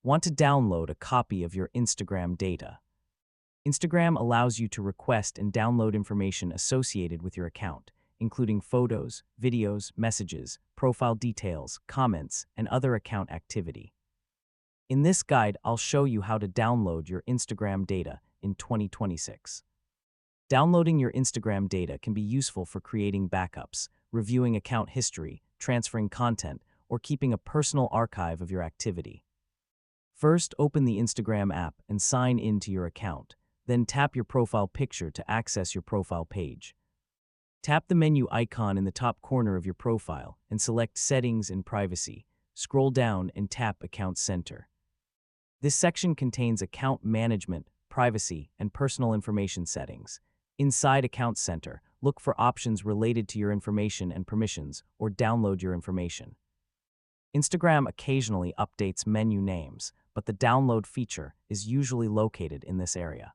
Want to download a copy of your Instagram data. Instagram allows you to request and download information associated with your account, including photos, videos, messages, profile details, comments, and other account activity. In this guide, I'll show you how to download your Instagram data in 2026. Downloading your Instagram data can be useful for creating backups, reviewing account history, transferring content, or keeping a personal archive of your activity. First, open the Instagram app and sign in to your account. Then tap your profile picture to access your profile page. Tap the menu icon in the top corner of your profile and select Settings and Privacy. Scroll down and tap Account Center. This section contains account management, privacy, and personal information settings. Inside Account Center, look for options related to your information and permissions, or download your information. Instagram occasionally updates menu names, but the download feature is usually located in this area.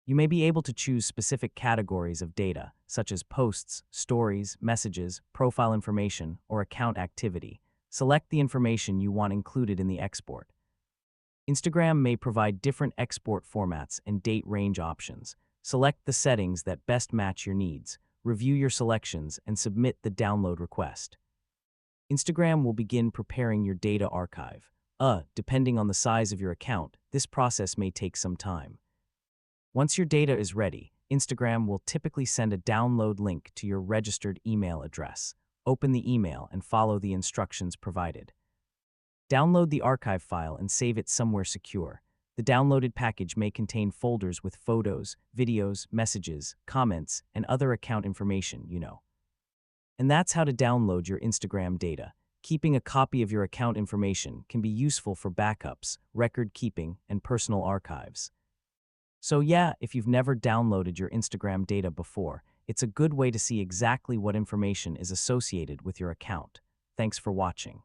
You may be able to choose specific categories of data, such as posts, stories, messages, profile information, or account activity. Select the information you want included in the export. Instagram may provide different export formats and date range options. Select the settings that best match your needs, review your selections, and submit the download request. Instagram will begin preparing your data archive. Depending on the size of your account, this process may take some time. Once your data is ready, Instagram will typically send a download link to your registered email address. Open the email and follow the instructions provided. Download the archive file and save it somewhere secure. The downloaded package may contain folders with photos, videos, messages, comments, and other account information, And that's how to download your Instagram data. Keeping a copy of your account information can be useful for backups, record keeping, and personal archives. So yeah, if you've never downloaded your Instagram data before, it's a good way to see exactly what information is associated with your account. Thanks for watching.